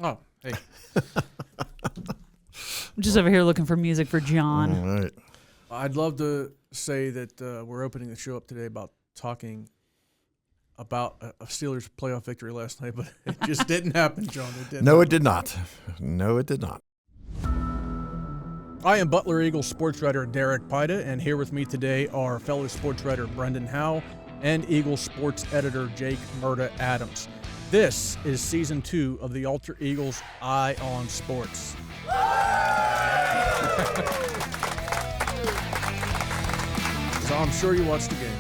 Oh, hey. I'm just over here looking for music for John. All right. I'd love to say that we're opening the show up today about talking about a Steelers playoff victory last night, but it just didn't happen, John. It didn't. No, it did not. No, it did not. I am Butler Eagle sports writer Derek Pida, and here with me today are fellow sports writer Brendan Howe and Eagle sports editor Jake Murda Adams. This is Season 2 of the Alter Eagles Eye on Sports. So I'm sure you watched the game.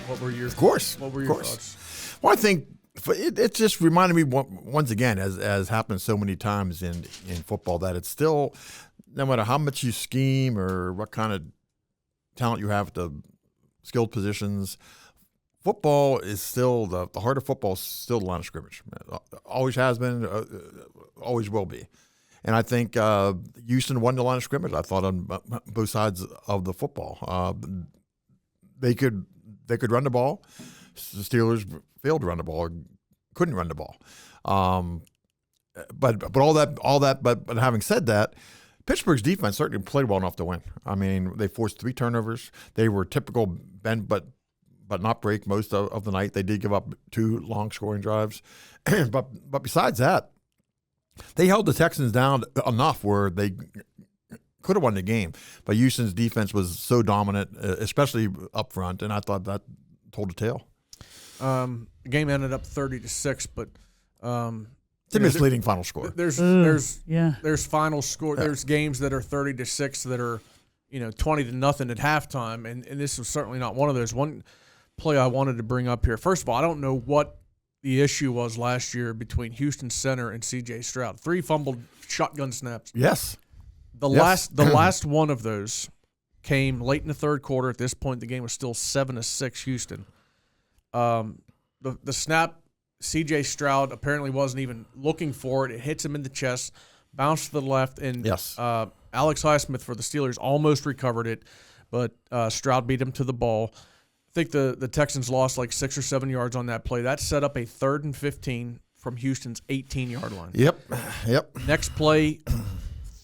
What were your thoughts? Well, I think it just reminded me once again, as happens so many times in football, that it's still, no matter how much you scheme or what kind of talent you have at the skilled positions, football is still, the heart of football is still the line of scrimmage. Always has been, always will be. And I think Houston won the line of scrimmage, I thought, on both sides of the football. They could run the ball. The Steelers failed to run the ball or couldn't run the ball. But having said that, Pittsburgh's defense certainly played well enough to win. I mean, they forced 3 turnovers. They were typical bend but not break most of the night. They did give up 2 long scoring drives. but besides that, they held the Texans down enough where they could have won the game. But Houston's defense was so dominant, especially up front, and I thought that told the tale. The game ended up 30-6, but it's a misleading final score. There's final score. Yeah. There's games that are 30-6 that are 20-0 at halftime, and this was certainly not one of those. One play I wanted to bring up here. First of all, I don't know what the issue was last year between Houston center and C.J. Stroud. 3 fumbled shotgun snaps. Yes. The last one of those came late in the third quarter. At this point, the game was still 7-6 Houston. The snap, C.J. Stroud apparently wasn't even looking for it. It hits him in the chest, bounced to the left, and Alex Highsmith for the Steelers almost recovered it, but Stroud beat him to the ball. I think the Texans lost like 6 or 7 yards on that play. That set up a 3rd and 15 from Houston's 18-yard line. Yep. Next play,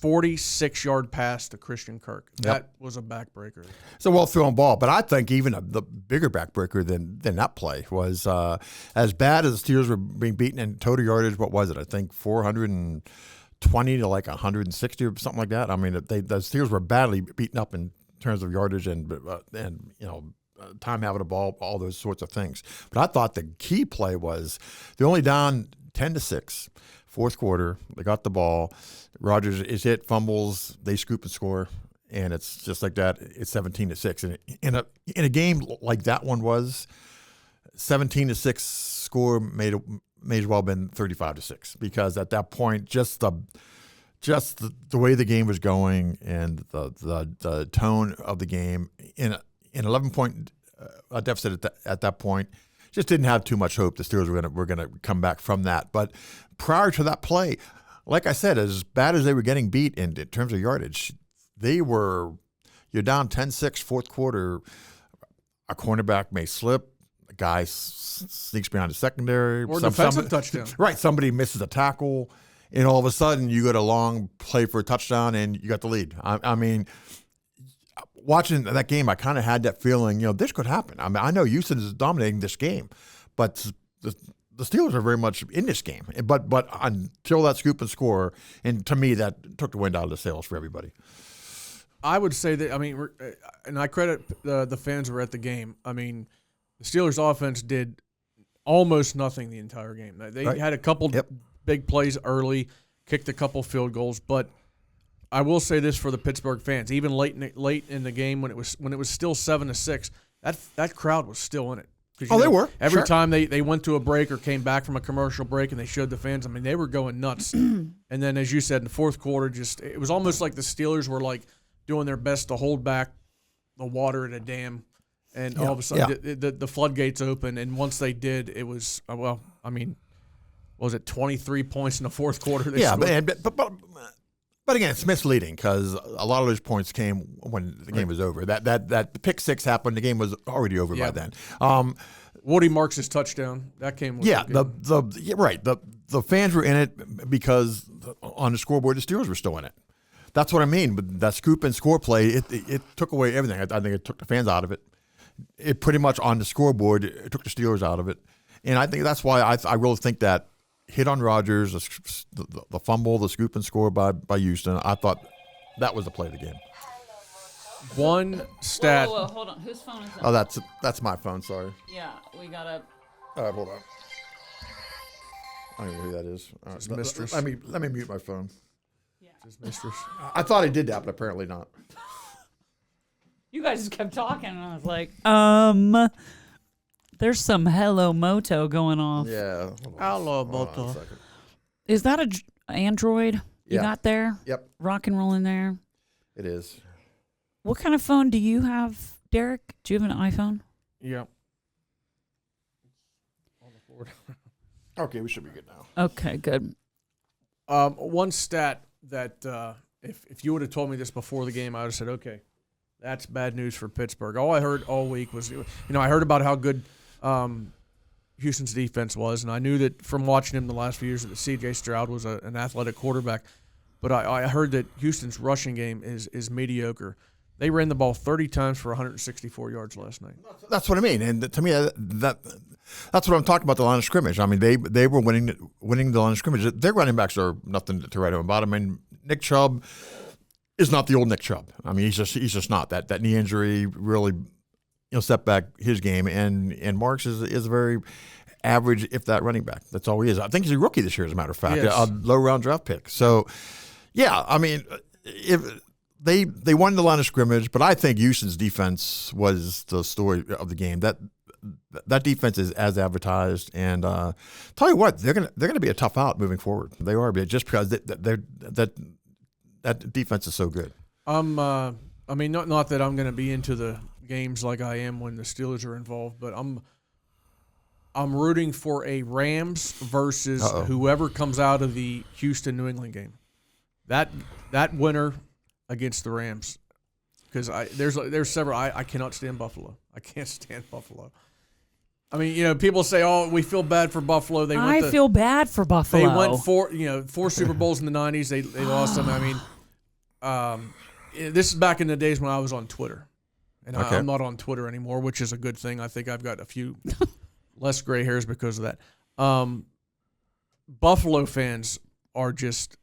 46-yard pass to Christian Kirk. That was a backbreaker. It's a well-thrown ball, but I think even the bigger backbreaker than that play was as bad as the Steelers were being beaten in total yardage. What was it? I think 420 to like 160 or something like that. I mean, the Steelers were badly beaten up in terms of yardage and time having the ball, all those sorts of things. But I thought the key play was they're only down 10-6, fourth quarter. They got the ball. Rodgers is hit, fumbles, they scoop and score, and it's just like that. It's 17-6. And in a game like that one was, 17-6 score may as well have been 35-6, because at that point, just the way the game was going and the tone of the game in an 11-point deficit at that point, just didn't have too much hope the Steelers were going to come back from that. But prior to that play, like I said, as bad as they were getting beat in terms of yardage, you're down 10-6 fourth quarter. A cornerback may slip. A guy sneaks behind the secondary. Or defensive touchdown. Right. Somebody misses a tackle, and all of a sudden you get a long play for a touchdown, and you got the lead. I mean, watching that game, I kind of had that feeling, this could happen. I mean, I know Houston is dominating this game, but the Steelers are very much in this game. But until that scoop and score, and to me, that took the wind out of the sails for everybody. I would say that, and I credit the fans who were at the game. I mean, the Steelers' offense did almost nothing the entire game. They had a couple big plays early, kicked a couple field goals, but I will say this for the Pittsburgh fans: even late in the game, when it was still 7-6, that crowd was still in it. They were. Every time they went to a break or came back from a commercial break and they showed the fans, they were going nuts. And then, as you said, in the fourth quarter, it was almost like the Steelers were like doing their best to hold back the water in a dam, and all of a sudden the floodgates open. And once they did, it was was it 23 points in the fourth quarter? But again, it's misleading because a lot of those points came when the game was over. That pick six happened, the game was already over by then. Woody Marks' touchdown that came. With the the fans were in it because on the scoreboard the Steelers were still in it. That's what I mean. But that scoop and score play, it took away everything. I think it took the fans out of it. It pretty much on the scoreboard, it took the Steelers out of it. And I think that's why I really think that hit on Rodgers, the fumble, the scoop and score by Houston, I thought that was the play of the game. One stat. Whoa, hold on. Whose phone is that? Oh, that's my phone. Sorry. Yeah, we gotta. All right, hold on. I don't know who that is. It's Mistress. Let me mute my phone. Yeah. It's Mistress. I thought he did that, but apparently not. You guys just kept talking, and I was like, there's some hello moto going off. Yeah. Hello, Hold on a Moto. second. Is that a Android you Yeah. got there? Yep, Rock and roll in there. it is. What kind of phone do you have, Derek? Do you have an iPhone? Yeah. Okay, we should be good now. Okay, good. One stat that if you would have told me this before the game, I would have said, okay, that's bad news for Pittsburgh. All I heard all week was, I heard about how good Houston's defense was, and I knew that from watching him the last few years that C.J. Stroud was an athletic quarterback. But I heard that Houston's rushing game is mediocre. They ran the ball 30 times for 164 yards last night. That's what I mean, and to me, that's what I'm talking about. The line of scrimmage. I mean, they were winning the line of scrimmage. Their running backs are nothing to write home about. I mean, Nick Chubb is not the old Nick Chubb. I mean, he's just not. That knee injury really set back his game, and Marks is a very average, if that, running back. That's all he is. I think he's a rookie this year, as a matter of fact, Yes. a low round draft pick. So, yeah, I mean, if they won the line of scrimmage, but I think Houston's defense was the story of the game. That defense is as advertised, and tell you what, they're gonna be a tough out moving forward. They are, just because that defense is so good. I mean, not that I'm going to be into the games like I am when the Steelers are involved, but I'm rooting for a Rams versus whoever comes out of the Houston-New England game. That winner against the Rams, because there's several. I cannot stand Buffalo. I can't stand Buffalo. I mean, people say, "Oh, we feel bad for Buffalo." I feel bad for Buffalo. They went four Super Bowls in the '90s. They lost them. I mean, this is back in the days when I was on Twitter, and Okay. I'm not on Twitter anymore, which is a good thing. I think I've got a few less gray hairs because of that. Buffalo fans are just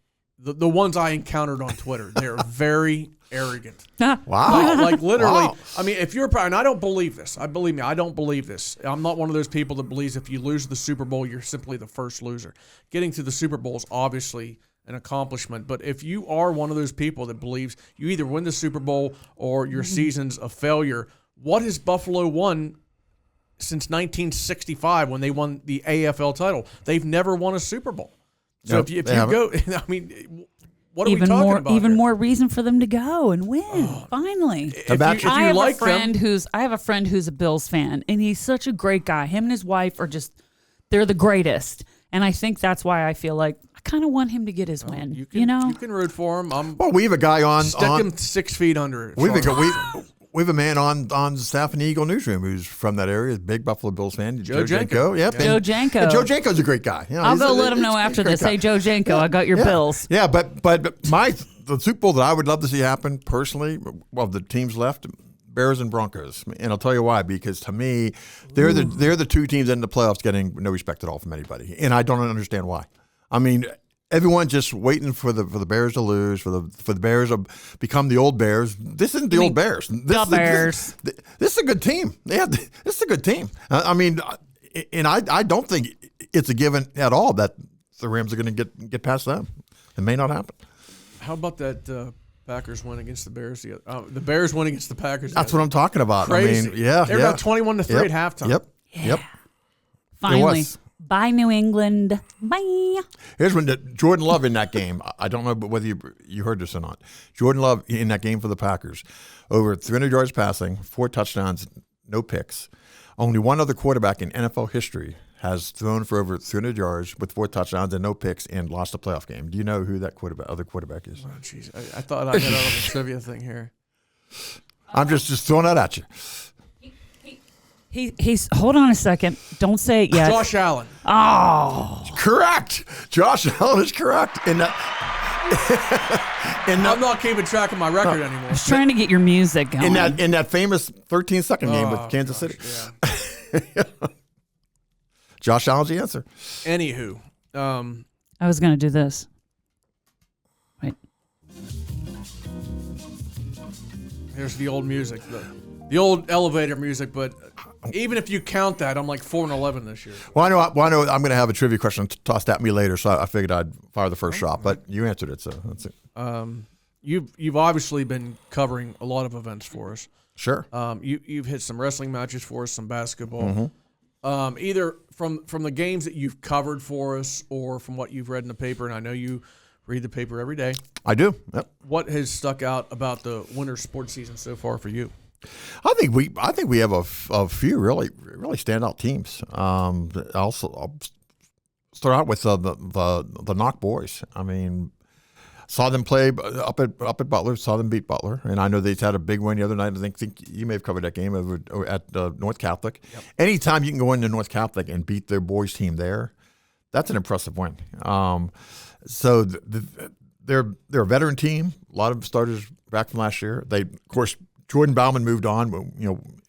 the ones I encountered on Twitter. They're very arrogant. Wow. Like literally, Wow. I mean, if you're and I don't believe this. Believe me, I don't believe this. I'm not one of those people that believes if you lose the Super Bowl, you're simply the first loser. Getting to the Super Bowl is obviously an accomplishment, but if you are one of those people that believes you either win the Super Bowl or your season's a failure, what has Buffalo won since 1965 when they won the AFL title? They've never won a Super Bowl. So Nope, if you they haven't. go, I mean, what are we talking about? Even here? more reason for them to go and win. Finally, If you I have like a friend them, who's a Bills fan, and he's such a great guy. Him and his wife are they're the greatest, and I think that's why I feel like I kind of want him to get his win. you You know, can root for him. Well, we have a guy on. Stick him 6 feet under it. We have a man on staff in the Eagle newsroom who's from that area, big Buffalo Bills fan. Joe Janko. Yep. Joe Janko. And Joe Janko's a great guy. I'll go let him know after this. Hey, Joe Janko, I got your Bills. Yeah, but the Super Bowl that I would love to see happen personally, well, the teams left, Bears and Broncos, and I'll tell you why. Because to me, they're the two teams in the playoffs getting no respect at all from anybody, and I don't understand why. I mean, everyone's just waiting for the Bears to lose, for the Bears to become the old Bears. This isn't the old Bears. Bears. This is a good team. Yeah, this is a good team. I mean, and I don't think it's a given at all that the Rams are going to get past them. It may not happen. How about that Packers win against the Bears? The Bears win against the Packers. That's what I'm talking about. Crazy. I mean, yeah, They're about 21-3 at halftime. Yep. Finally, was. bye New England. Bye. Here's when Jordan Love in that game. I don't know whether you heard this or not. Jordan Love in that game for the Packers, over 300 yards passing, 4 touchdowns, no picks. Only one other quarterback in NFL history has thrown for over 300 yards with 4 touchdowns and no picks and lost a playoff game. Do you know who that other quarterback is? Oh, jeez. I thought I got out of a trivia thing here. I'm just throwing that at you. He's hold on a second. Don't say it yet. Josh Allen. Oh, Correct. Josh Allen is correct. I'm not keeping track of my record anymore. I was trying to get your music going. in that famous 13-second game with Kansas City. Yeah. Josh Allen's the answer. Anywho, I was going to do this. Wait. here's the old music, the old elevator music. But even if you count that, I'm like 4-11 this year. Well, I know I'm going to have a trivia question tossed at me later, so I figured I'd fire the first shot. But you answered it, so that's it. You've obviously been covering a lot of events for us. Sure. You've hit some wrestling matches for us, some basketball. Either from the games that you've covered for us or from what you've read in the paper, and I know you read the paper every day. I do. Yep. What has stuck out about the winter sports season so far for you? I think we have a few really standout teams. I'll start out with the Knock boys. I mean, saw them play up at Butler. Saw them beat Butler, and I know they had a big win the other night. I think you may have covered that game over at North Catholic. Yep. Anytime you can go into North Catholic and beat their boys team there, that's an impressive win. So they're a veteran team. A lot of starters back from last year. They, of course, Jordan Bauman moved on,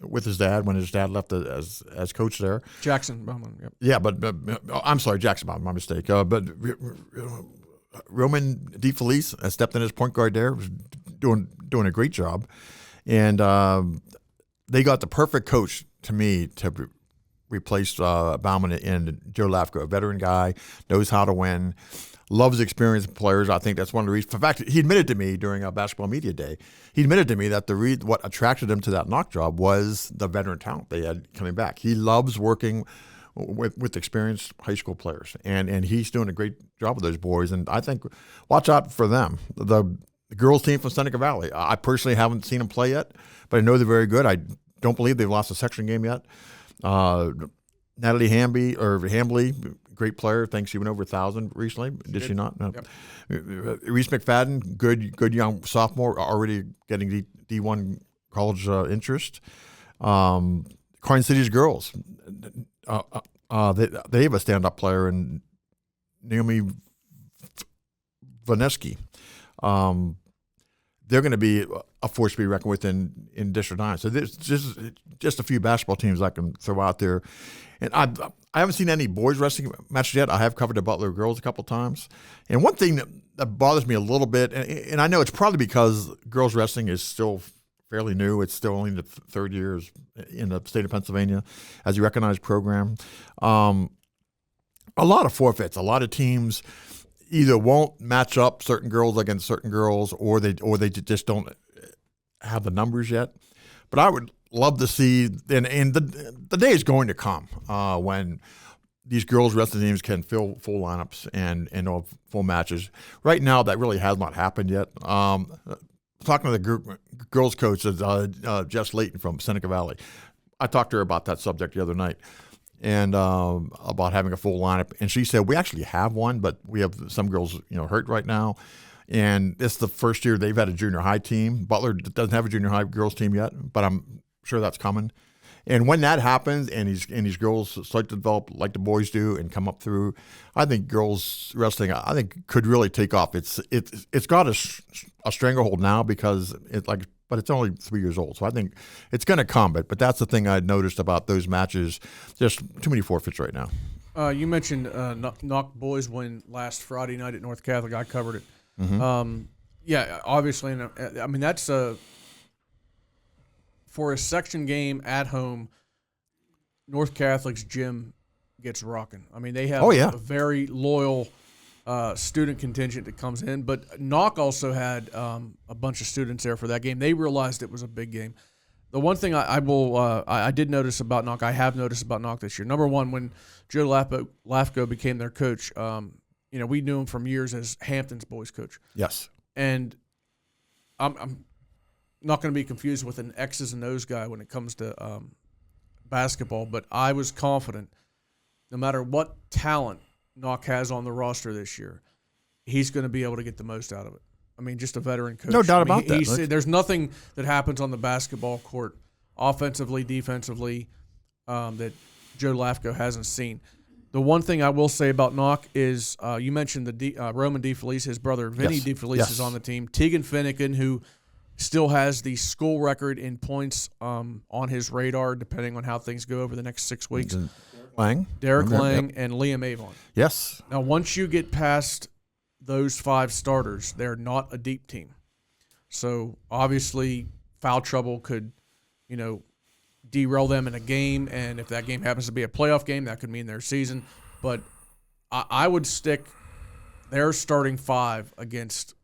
with his dad when his dad left as coach there. Jackson Bauman. Yep. Yeah, but I'm sorry, Jackson Bauman, my mistake. But Roman DeFelice has stepped in as point guard there, was doing a great job, and they got the perfect coach to me to replace Bauman and Joe Lafko, a veteran guy, knows how to win. Loves experienced players. I think that's one of the reasons. In fact, he admitted to me during a basketball media day, that what attracted him to that Knock job was the veteran talent they had coming back. He loves working with experienced high school players, and he's doing a great job with those boys. And I think watch out for them. The girls team from Seneca Valley. I personally haven't seen them play yet, but I know they're very good. I don't believe they've lost a section game yet. Natalie Hambley, great player. I think she went over 1,000 recently. Did she not? No. Yep. Reese McFadden, good young sophomore, already getting D1 college interest. Carson City's girls, they have a stand-up player in Naomi Vaneski. They're going to be a force to be reckoned with in District 9. So there's just a few basketball teams I can throw out there. And I haven't seen any boys wrestling matches yet. I have covered the Butler girls a couple times. And one thing that bothers me a little bit, and I know it's probably because girls wrestling is still fairly new. It's still only the third year in the state of Pennsylvania as a recognized program. A lot of forfeits. A lot of teams either won't match up certain girls against certain girls, or they just don't have the numbers yet. But I would love to see, and the day is going to come when these girls' wrestling teams can fill full lineups and full matches. Right now, that really has not happened yet. Talking to the girls' coach, Jess Layton from Seneca Valley, I talked to her about that subject the other night, and about having a full lineup. And she said, we actually have one, but we have some girls hurt right now. And it's the first year they've had a junior high team. Butler doesn't have a junior high girls team yet, but I'm sure that's coming. And when that happens and these girls start to develop like the boys do and come up through, I think girls wrestling, could really take off. It's got a stranglehold now because but it's only 3 years old. So I think it's going to come. But that's the thing I noticed about those matches. Just too many forfeits right now. You mentioned Knock boys win last Friday night at North Catholic. I covered it. Mm-hmm. Yeah, obviously. I mean, that's for a section game at home, North Catholic's gym gets rocking. I mean, they have a very loyal student contingent that comes in. But Knock also had a bunch of students there for that game. They realized it was a big game. The one thing I did notice about Knock, I have noticed about Knock this year. Number one, when Joe Lafko became their coach, we knew him from years as Hampton's boys coach. Yes. And I'm not going to be confused with an X's and O's guy when it comes to basketball, but I was confident no matter what talent Knock has on the roster this year, he's going to be able to get the most out of it. I mean, just a veteran coach. No doubt about that. There's nothing that happens on the basketball court, offensively, defensively, that Joe Lafko hasn't seen. The one thing I will say about Knock is you mentioned the Roman DeFelice, his brother Vinny Yes. DeFelice Yes. is on the team. Tegan Finnegan, who still has the school record in points on his radar, depending on how things go over the next 6 weeks. Lang. Derek Remember? Lang Yep. and Liam Avon. Yes. Now, once you get past those 5 starters, they're not a deep team. So, obviously, foul trouble could, derail them in a game, and if that game happens to be a playoff game, that could mean their season. But I would stick their starting 5 against,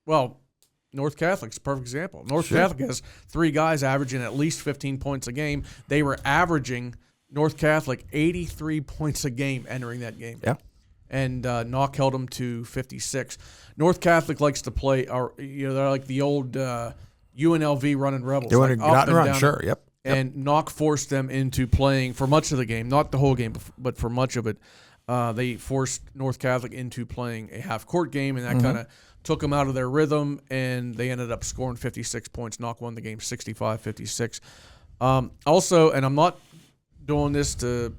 North Catholic's a perfect example. North Catholic has 3 guys averaging at least 15 points a game. They were averaging, North Catholic, 83 points a game entering that game. Yeah. And Knock held them to 56. North Catholic likes to play, they're like the old UNLV running Rebels. They want like to up out and and run. down. Sure. Yep. And Knock forced them into playing for much of the game, not the whole game, but for much of it. They forced North Catholic into playing a half-court game, and that kind of took them out of their rhythm, and they ended up scoring 56 points. Knock won the game 65-56. Also, and I'm not doing this to,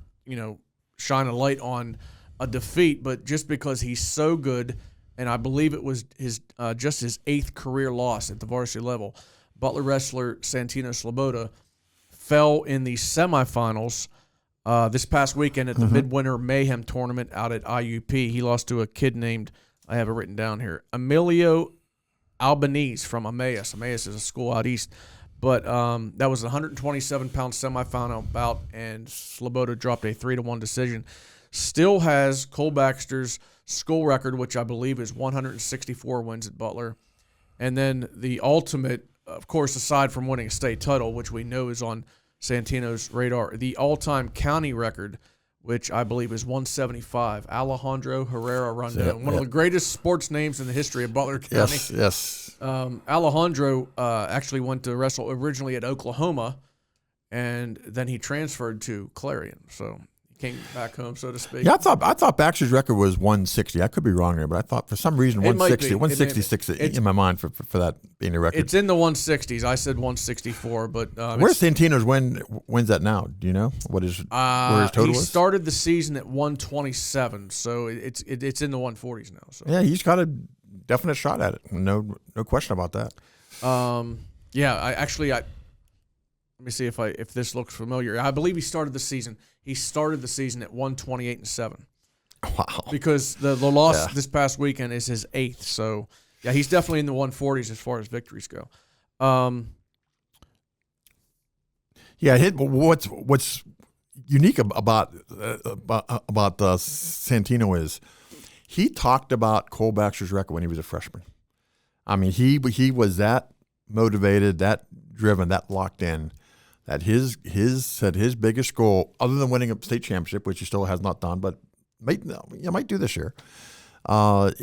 shine a light on a defeat, but just because he's so good, and I believe it was just his 8th career loss at the varsity level, Butler wrestler Santino Sloboda fell in the semifinals this past weekend at the Midwinter Mayhem tournament out at IUP. He lost to a kid named, I have it written down here, Emilio Albanese from Emmaus. Emmaus is a school out east. But that was a 127-pound semifinal bout, and Sloboda dropped a 3-1 decision. Still has Cole Baxter's school record, which I believe is 164 wins at Butler. And then the ultimate, of course, aside from winning a state title, which we know is on Santino's radar, the all-time county record, which I believe is 175. Alejandro Herrera Rondon, one of the greatest sports names in the history of Butler County. Yes. Alejandro actually went to wrestle originally at Oklahoma, and then he transferred to Clarion. So he came back home, so to speak. Yeah, I thought Baxter's record was 160. I could be wrong here, but I thought for some reason It might be. 166 in my mind for that being a record. It's in the 160s. I said 164, but Where's Santino's wins at now? Do you know what his where his total he is? started the season at 127, so it's in the 140s now. So Yeah, he's got a definite shot at it. No question about that. Let me see if this looks familiar. I believe he started the season. He started the season at 128-7. Wow. Because the loss this past weekend is his 8th. So yeah, he's definitely in the 140s as far as victories go. What's unique about Santino is he talked about Cole Baxter's record when he was a freshman. I mean, he was that motivated, that driven, that locked in, that his biggest goal, other than winning a state championship, which he still has not done, but might do this year. Other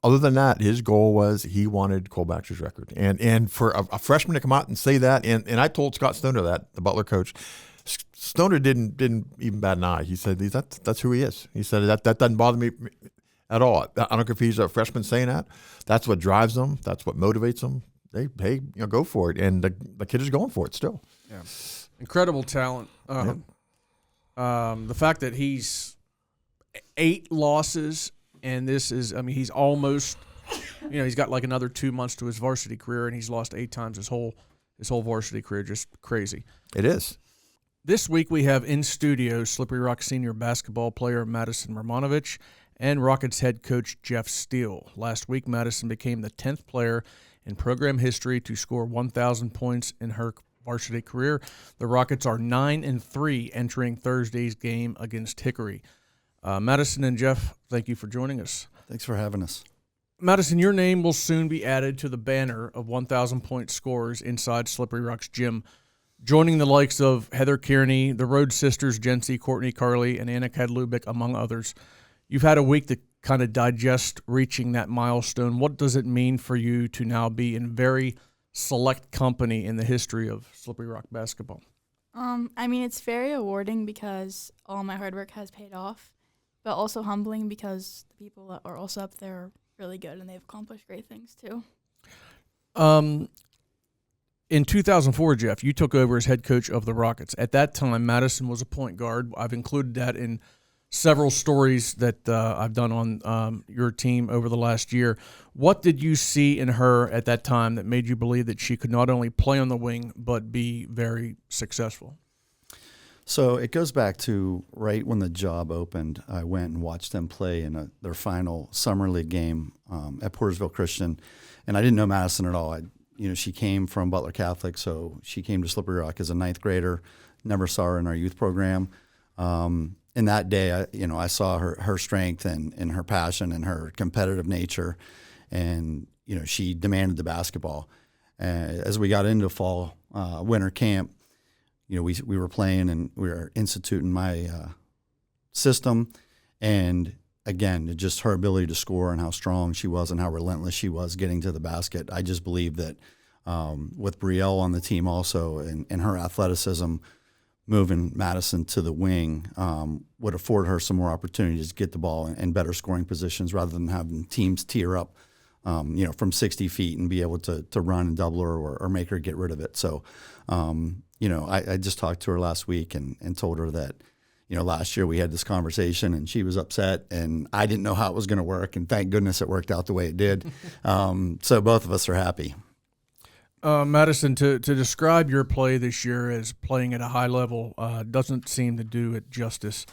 than that, his goal was he wanted Cole Baxter's record, and for a freshman to come out and say that, and I told Scott Stoner that, the Butler coach. Stoner didn't even bat an eye. He said that's who he is. He said that doesn't bother me at all. I don't care if he's a freshman saying that. That's what drives them. That's what motivates them. They go for it, and the kid is going for it still. Yeah, incredible talent. The fact that he's 8 losses, and this is, he's almost, he's got like another 2 months to his varsity career, and he's lost 8 times his whole varsity career. Just crazy. It is. This week we have in studio Slippery Rock senior basketball player Madison Romanovich and Rockets head coach Jeff Steele. Last week, Madison became the 10th player in program history to score 1,000 points in her varsity career. The Rockets are 9-3 entering Thursday's game against Hickory. Madison and Jeff, thank you for joining us. Thanks for having us. Madison, your name will soon be added to the banner of 1,000-point scorers inside Slippery Rock's gym, joining the likes of Heather Kearney, the Rhodes sisters, Jency, Courtney Carley, and Anna Kadlubik, among others. You've had a week to kind of digest reaching that milestone. What does it mean for you to now be in very select company in the history of Slippery Rock basketball? It's very rewarding because all my hard work has paid off, but also humbling because the people that are also up there are really good and they've accomplished great things too. In 2004, Jeff, you took over as head coach of the Rockets. At that time, Madison was a point guard. I've included that in several stories that I've done on your team over the last year. What did you see in her at that time that made you believe that she could not only play on the wing but be very successful? So it goes back to right when the job opened. I went and watched them play in their final summer league game at Portersville Christian, and I didn't know Madison at all. She came from Butler Catholic, so she came to Slippery Rock as a ninth grader. Never saw her in our youth program. And that day, I saw her strength and her passion and her competitive nature, and she demanded the basketball. As we got into fall winter camp, we were playing and we were instituting my system, and again, just her ability to score and how strong she was and how relentless she was getting to the basket. I just believe that with Brielle on the team also and her athleticism, moving Madison to the wing would afford her some more opportunities to get the ball in better scoring positions rather than having teams tear up, from 60 feet and be able to run and double her or make her get rid of it. So, I just talked to her last week and told her that, last year we had this conversation and she was upset and I didn't know how it was going to work. And thank goodness it worked out the way it did. So both of us are happy. Madison, to describe your play this year as playing at a high level doesn't seem to do it justice.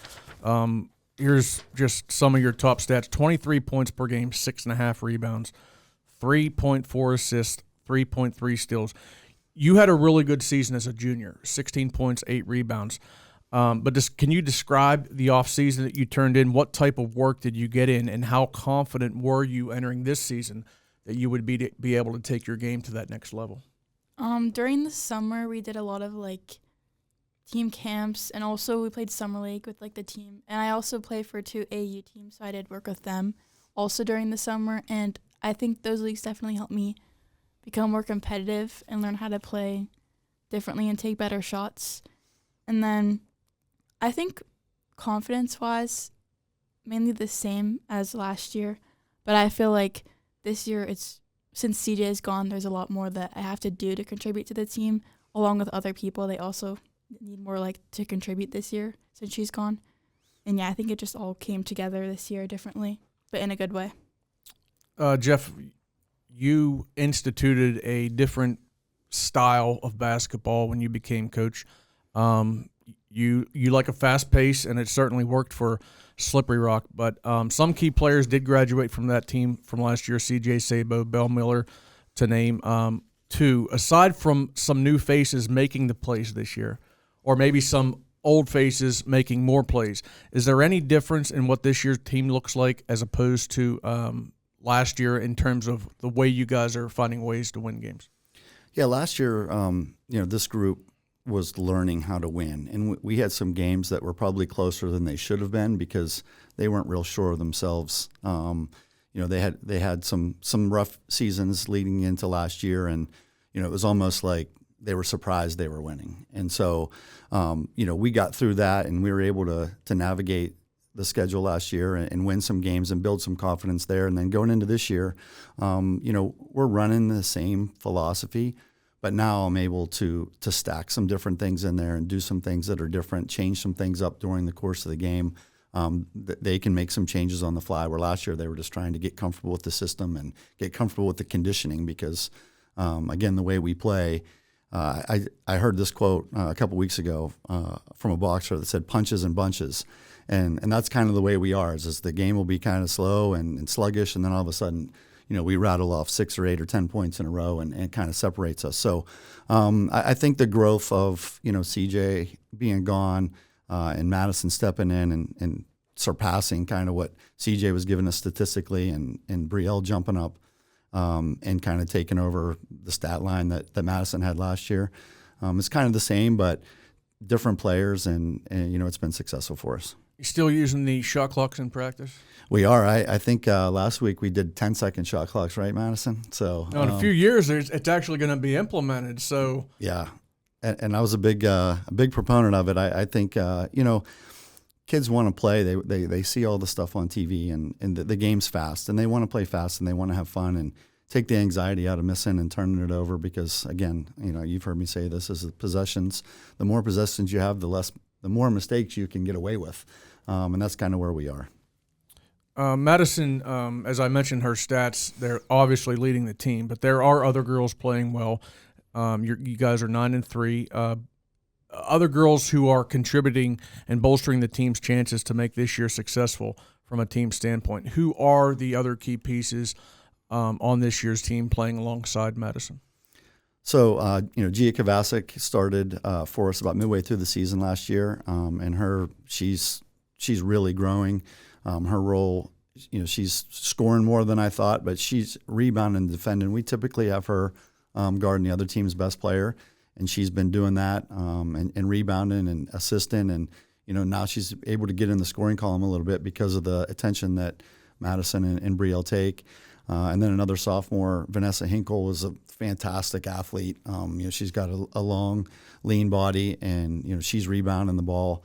Here's just some of your top stats: 23 points per game, 6.5 rebounds, 3.4 assists, 3.3 steals. You had a really good season as a junior: 16 points, 8 rebounds. But can you describe the offseason that you turned in? What type of work did you get in, and how confident were you entering this season that you would be able to take your game to that next level? During the summer, we did a lot of team camps, and also we played summer league with the team. And I also play for 2 AU teams, so I did work with them also during the summer. And I think those leagues definitely helped me become more competitive and learn how to play differently and take better shots. And then I think confidence-wise, mainly the same as last year. But I feel like this year, since CJ is gone, there's a lot more that I have to do to contribute to the team, along with other people. They also need more to contribute this year since she's gone. And yeah, I think it just all came together this year differently, but in a good way. Jeff, you instituted a different style of basketball when you became coach. You like a fast pace, and it certainly worked for Slippery Rock. But some key players did graduate from that team from last year: C.J. Sabo, Bell Miller, to name two. Aside from some new faces making the plays this year, or maybe some old faces making more plays, is there any difference in what this year's team looks like as opposed to last year in terms of the way you guys are finding ways to win games? Yeah, last year, this group was learning how to win, and we had some games that were probably closer than they should have been because they weren't real sure of themselves. They had some rough seasons leading into last year, and it was almost like they were surprised they were winning. And so, we got through that, and we were able to navigate the schedule last year and win some games and build some confidence there. And then going into this year, we're running the same philosophy, but now I'm able to stack some different things in there and do some things that are different, change some things up during the course of the game. They can make some changes on the fly, where last year they were just trying to get comfortable with the system and get comfortable with the conditioning because, again, the way we play, I heard this quote a couple weeks ago from a boxer that said punches and bunches. And that's kind of the way we are, is the game will be kind of slow and sluggish, and then all of a sudden, we rattle off 6 or 8 or 10 points in a row, and it kind of separates us. So I think the growth of, CJ being gone and Madison stepping in and surpassing kind of what CJ was giving us statistically, and Brielle jumping up and kind of taking over the stat line that Madison had last year. It's kind of the same, but different players, and it's been successful for us. You still using the shot clocks in practice? We are. I think last week we did 10-second shot clocks, right, Madison? So in a few years, it's actually going to be implemented. So yeah, and I was a big proponent of it. I think kids want to play. They see all the stuff on TV, and the game's fast, and they want to play fast, and they want to have fun. And take the anxiety out of missing and turning it over because, again, you've heard me say this is possessions. The more possessions you have, the more mistakes you can get away with, and that's kind of where we are. Madison, as I mentioned her stats, they're obviously leading the team, but there are other girls playing well. You guys are 9-3. Other girls who are contributing and bolstering the team's chances to make this year successful from a team standpoint. Who are the other key pieces on this year's team playing alongside Madison? So, Gia Kovacic started for us about midway through the season last year, and she's really growing. Her role, she's scoring more than I thought, but she's rebounding and defending. We typically have her guarding the other team's best player, and she's been doing that and rebounding and assisting. And, now she's able to get in the scoring column a little bit because of the attention that Madison and Brielle take. And then another sophomore, Vanessa Hinkle, was a fantastic athlete. She's got a long, lean body, and, she's rebounding the ball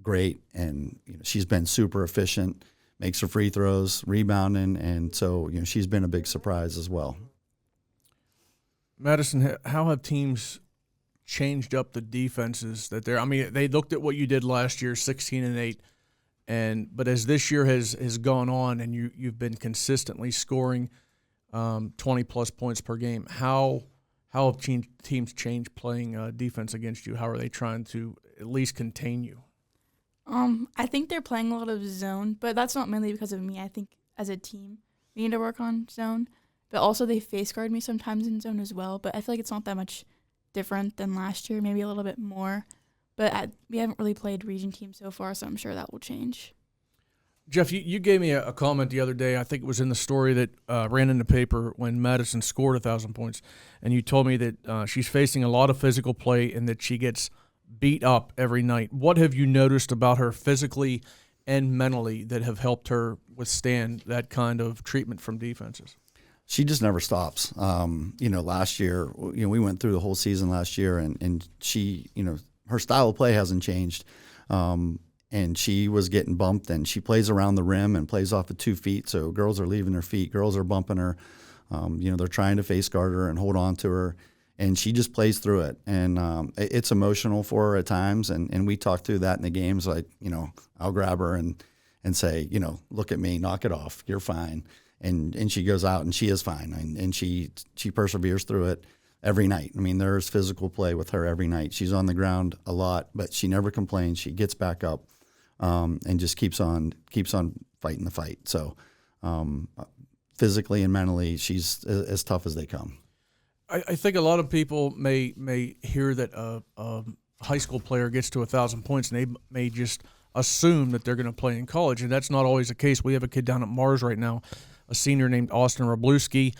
great, and she's been super efficient, makes her free throws, rebounding, and so she's been a big surprise as well. Madison, how have teams changed up the defenses that they're? I mean, they looked at what you did last year, 16-8, but as this year has gone on, and you've been consistently scoring 20+ points per game, how have teams changed playing defense against you? How are they trying to at least contain you? I think they're playing a lot of zone, but that's not mainly because of me. I think as a team, we need to work on zone. But also they face guard me sometimes in zone as well. But I feel like it's not that much different than last year, maybe a little bit more. But we haven't really played region teams so far, so I'm sure that will change. Jeff, you gave me a comment the other day. I think it was in the story that ran in the paper when Madison scored 1,000 points. And you told me that she's facing a lot of physical play and that she gets beat up every night. What have you noticed about her physically and mentally that have helped her withstand that kind of treatment from defenses? She just never stops. Last year, we went through the whole season last year, and she, her style of play hasn't changed. And she was getting bumped, and she plays around the rim and plays off of 2 feet. So girls are leaving her feet, girls are bumping her. They're trying to face guard her and hold on to her. And she just plays through it. And it's emotional for her at times. And we talk through that in the games. Like, I'll grab her and say, look at me, knock it off. You're fine. And she goes out and she is fine. And she perseveres through it every night. I mean, there's physical play with her every night. She's on the ground a lot, but she never complains. She gets back up and just keeps on fighting the fight. So physically and mentally, she's as tough as they come. I think a lot of people may hear that a high school player gets to 1,000 points and they may just assume that they're going to play in college, and that's not always the case. We have a kid down at Mars right now, a senior named Austin Robluski.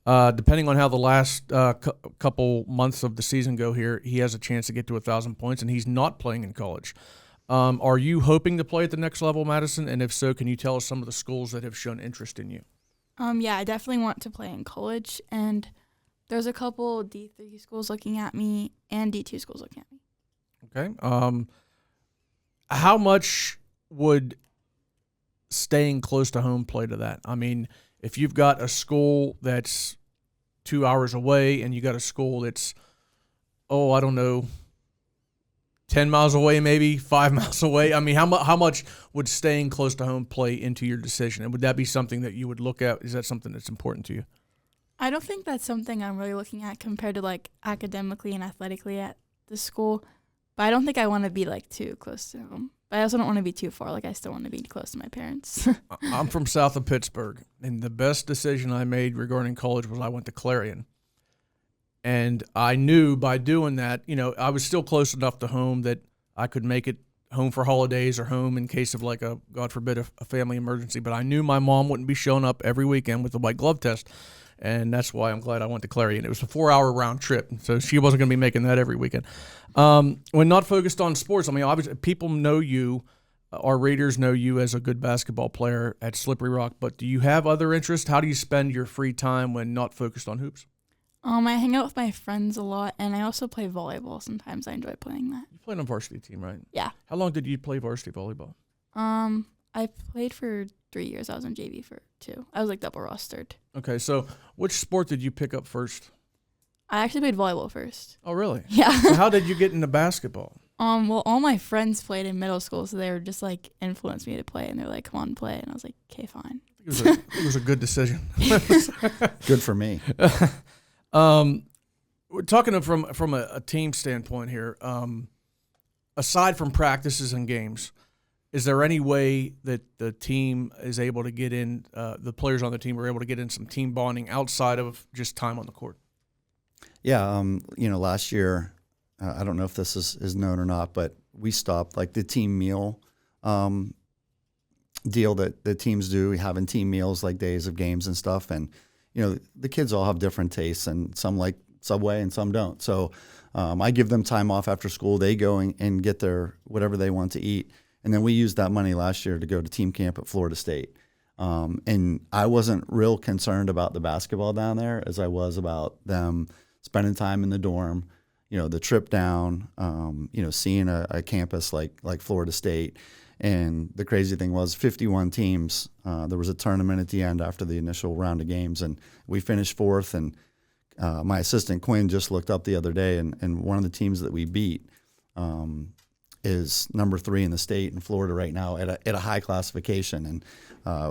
Depending on how the last couple months of the season go here, he has a chance to get to 1,000 points, and he's not playing in college. Are you hoping to play at the next level, Madison? And if so, can you tell us some of the schools that have shown interest in you? Yeah, I definitely want to play in college, and there's a couple D3 schools looking at me and D2 schools looking at me. Okay. How much would staying close to home play to that? I mean, if you've got a school that's 2 hours away and you got a school that's, 10 miles away, maybe 5 miles away. I mean, how much would staying close to home play into your decision? And would that be something that you would look at? Is that something that's important to you? I don't think that's something I'm really looking at compared to like academically and athletically at the school. But I don't think I want to be like too close to home. But I also don't want to be too far. Like I still want to be close to my parents. I'm from south of Pittsburgh, and the best decision I made regarding college was I went to Clarion. And I knew by doing that, I was still close enough to home that I could make it home for holidays or home in case of like a, God forbid, a family emergency. But I knew my mom wouldn't be showing up every weekend with the white glove test. And that's why I'm glad I went to Clarion. It was a 4-hour round trip, so she wasn't going to be making that every weekend. When not focused on sports, I mean, obviously people know you, our readers know you as a good basketball player at Slippery Rock, but do you have other interests? How do you spend your free time when not focused on hoops? I hang out with my friends a lot, and I also play volleyball. Sometimes I enjoy playing that. You played on varsity team, right? Yeah. How long did you play varsity volleyball? I played for 3 years I was on JV for 2. I was like double rostered. Okay, so which sport did you pick up first? I actually played volleyball first. Oh, really? Yeah. So how did you get into basketball? Well, all my friends played in middle school, so they were just like influenced me to play, and they're like, "Come on, play," and I was like, "Okay, fine." It was a good decision. Good for me. We're talking from a team standpoint here. Aside from practices and games, is there any way that the team is able to get in? The players on the team are able to get in some team bonding outside of just time on the court. Yeah, last year, I don't know if this is known or not, but we stopped like the team meal deal that the teams do, having team meals like days of games and stuff. And, the kids all have different tastes, and some like Subway and some don't. So I give them time off after school. They go and get their whatever they want to eat. And then we used that money last year to go to team camp at Florida State. And I wasn't real concerned about the basketball down there as I was about them spending time in the dorm, the trip down, seeing a campus like Florida State. And the crazy thing was 51 teams. There was a tournament at the end after the initial round of games, and we finished 4th. And my assistant Quinn just looked up the other day, and one of the teams that we beat is number 3 in the state in Florida right now at a high classification. And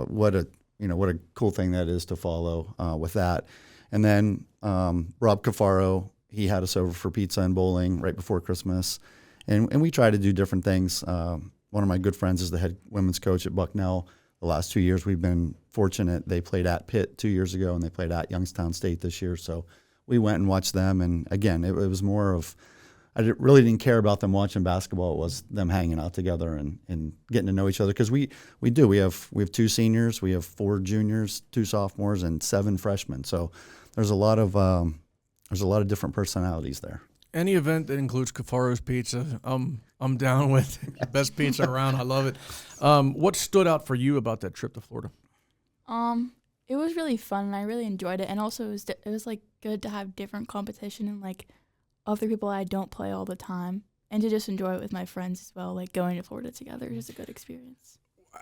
what a cool thing that is to follow with that. And then Rob Cafaro, he had us over for pizza and bowling right before Christmas. And we try to do different things. One of my good friends is the head women's coach at Bucknell. The last 2 years we've been fortunate. They played at Pitt 2 years ago, and they played at Youngstown State this year. So we went and watched them. And again, it was more of, really didn't care about them watching basketball. It was them hanging out together and getting to know each other. Because we have 2 seniors, we have 4 juniors, 2 sophomores, and 7 freshmen. So there's a lot of different personalities there. Any event that includes Cafaro's Pizza, I'm down with. Best pizza around. I love it. What stood out for you about that trip to Florida? It was really fun, and I really enjoyed it. And also, it was like good to have different competition and like other people I don't play all the time, and to just enjoy it with my friends as well. Like going to Florida together is just a good experience.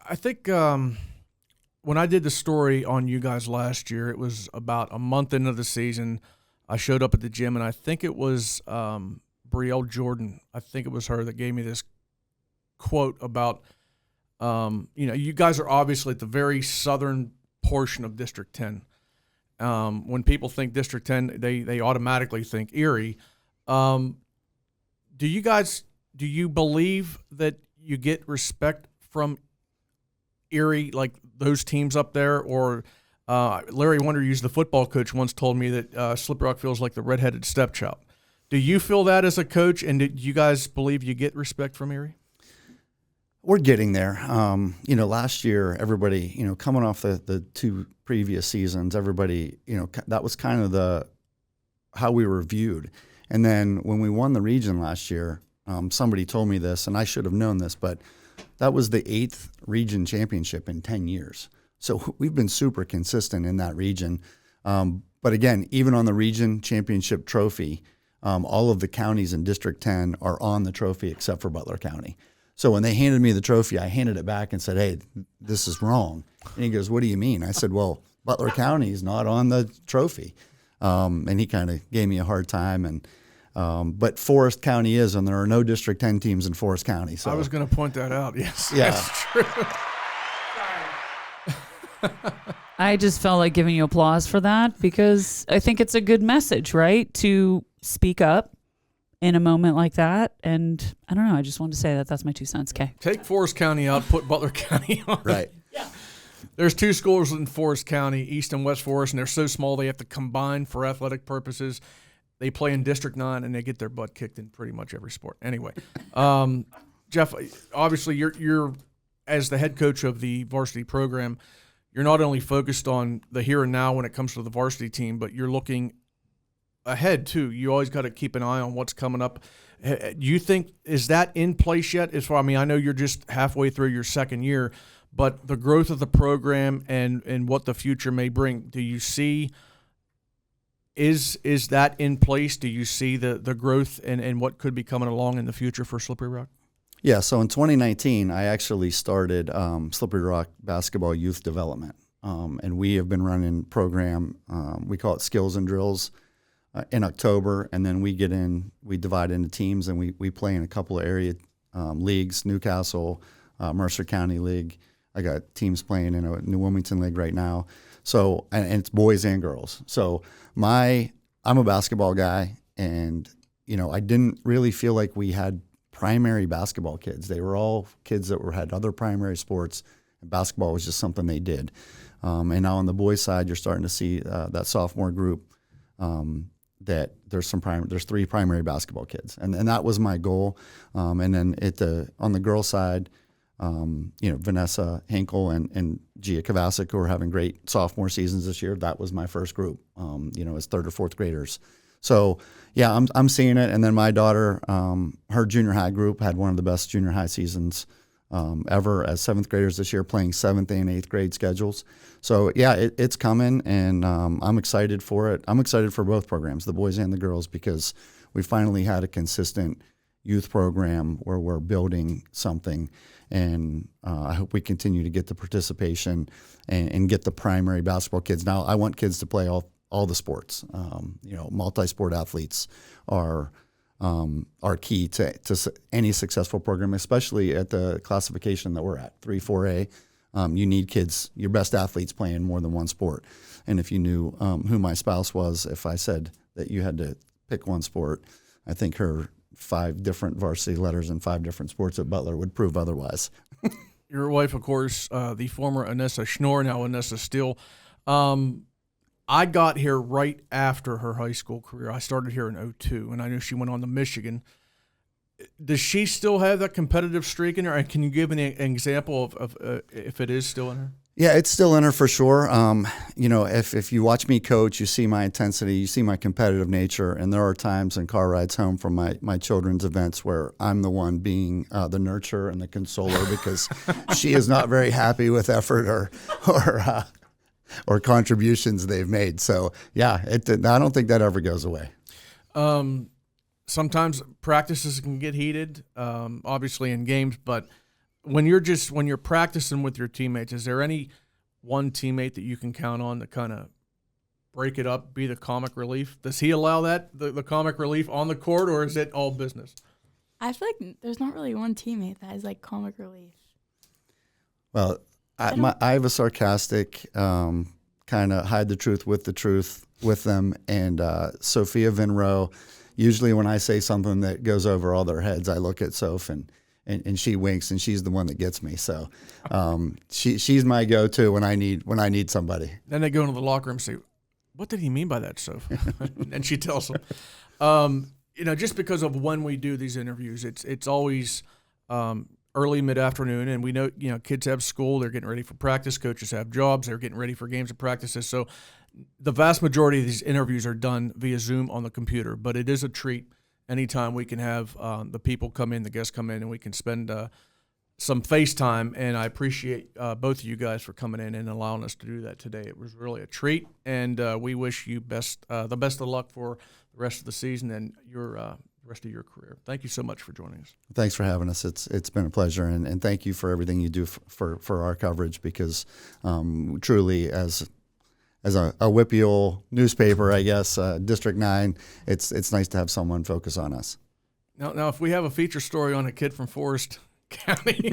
I think when I did the story on you guys last year, it was about a month into the season. I showed up at the gym, and I think it was Brielle Jordan. I think it was her that gave me this quote about, you guys are obviously at the very southern portion of District 10. When people think District 10, they automatically think Erie. Do you believe that you get respect from Erie, like those teams up there, or Larry Wonderuse, the football coach, once told me that Slippery Rock feels like the redheaded stepchild. Do you feel that as a coach, and do you guys believe you get respect from Erie? We're getting there. Last year, everybody, coming off the 2 previous seasons, everybody, that was kind of how we were viewed. And then when we won the region last year, somebody told me this, and I should have known this, but that was the 8th region championship in 10 years. So we've been super consistent in that region. But again, even on the region championship trophy, all of the counties in District 10 are on the trophy except for Butler County. So when they handed me the trophy, I handed it back and said, "Hey, this is wrong." And he goes, "What do you mean?" I said, "Well, Butler County is not on the trophy." And he kind of gave me a hard time. But Forest County is, and there are no District 10 teams in Forest County. So I was going to point that out. Yes, yeah. That's true. I just felt like giving you applause for that because I think it's a good message, right? To speak up in a moment like that. And I don't know, I just wanted to say that's my 2 cents. Okay. Take Forest County out, put Butler County on. Right. Yeah. There's 2 schools in Forest County, East and West Forest, and they're so small they have to combine for athletic purposes. They play in District 9, and they get their butt kicked in pretty much every sport. Anyway, Jeff, obviously you're as the head coach of the varsity program, you're not only focused on the here and now when it comes to the varsity team, but you're looking ahead too. You always got to keep an eye on what's coming up. Do you think, is that in place yet? I know you're just halfway through your 2nd year, but the growth of the program and what the future may bring, do you see, is that in place? Do you see the growth and what could be coming along in the future for Slippery Rock? Yeah, so in 2019, I actually started Slippery Rock Basketball Youth Development. And we have been running program, we call it Skills and Drills, in October. And then we divide into teams, and we play in a couple of area leagues, Newcastle, Mercer County League. I got teams playing in a New Wilmington League right now. So, and it's boys and girls. So I'm a basketball guy, and, I didn't really feel like we had primary basketball kids. They were all kids that had other primary sports, and basketball was just something they did. And now on the boys' side, you're starting to see that sophomore group that there's 3 primary basketball kids, and that was my goal. And then on the girls' side, Vanessa Henkel and Gia Kovacic, who are having great sophomore seasons this year. That was my first group, as 3rd or 4th graders. So yeah, I'm seeing it. And then my daughter, her junior high group had one of the best junior high seasons ever as 7th graders this year, playing 7th and 8th grade schedules. So yeah, it's coming, and I'm excited for it. I'm excited for both programs, the boys and the girls, because we finally had a consistent youth program where we're building something. And I hope we continue to get the participation and get the primary basketball kids. Now, I want kids to play all the sports. Multi-sport athletes are key to any successful program, especially at the classification that we're at, 3-4A. You need kids, your best athletes, playing more than one sport. And if you knew who my spouse was, if I said that you had to pick one sport, I think her 5 different varsity letters in 5 different sports at Butler would prove otherwise. Your wife, of course, the former Anessa Schnorr, now Anessa Steele. I got here right after her high school career. I started here in 2002, and I knew she went on to Michigan. Does she still have that competitive streak in her? And can you give an example of if it is still in her? Yeah, it's still in her for sure. If you watch me coach, you see my intensity, you see my competitive nature, and there are times in car rides home from my children's events where I'm the one being the nurturer and the consoler because she is not very happy with effort or contributions they've made. So yeah, I don't think that ever goes away. Sometimes practices can get heated, obviously in games, but when you're practicing with your teammates, is there any one teammate that you can count on to kind of break it up, be the comic relief? Does he allow that, the comic relief on the court, or is it all business? I feel like there's not really one teammate that is like comic relief. Well, I have a sarcastic kind of hide the truth with them, and Sophia Vinro. Usually when I say something that goes over all their heads, I look at Soph and she winks, and she's the one that gets me. So she's my go-to when I need somebody. Then they go into the locker room and say, "What did he mean by that, Soph?" And she tells them. Just because of when we do these interviews, it's always early mid-afternoon, and we know kids have school, they're getting ready for practice, coaches have jobs, they're getting ready for games and practices. So the vast majority of these interviews are done via Zoom on the computer, but it is a treat anytime we can have the people come in, the guests come in, and we can spend some FaceTime. And I appreciate both of you guys for coming in and allowing us to do that today. It was really a treat, and we wish you the best of luck for the rest of the season and your rest of your career. Thank you so much for joining us. Thanks for having us. It's been a pleasure, and thank you for everything you do for our coverage, because truly, as a WPIAL newspaper, I guess, District 9, it's nice to have someone focus on us. Now, if we have a feature story on a kid from Forest County,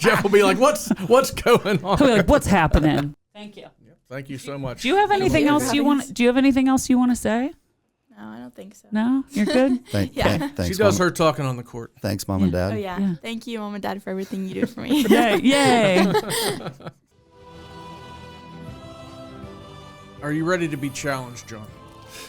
Jeff will be like, "What's going on?" He'll be like, "What's happening?" Thank you. Yep, thank you so much. Do you have anything else you want? Do you have anything else you want to say? No, I don't think so. No, you're good. Thanks. She does her talking on the court. Thanks, Mom and Dad. Oh yeah. Thank you, Mom and Dad, for everything you do for me. Yay! Are you ready to be challenged, John?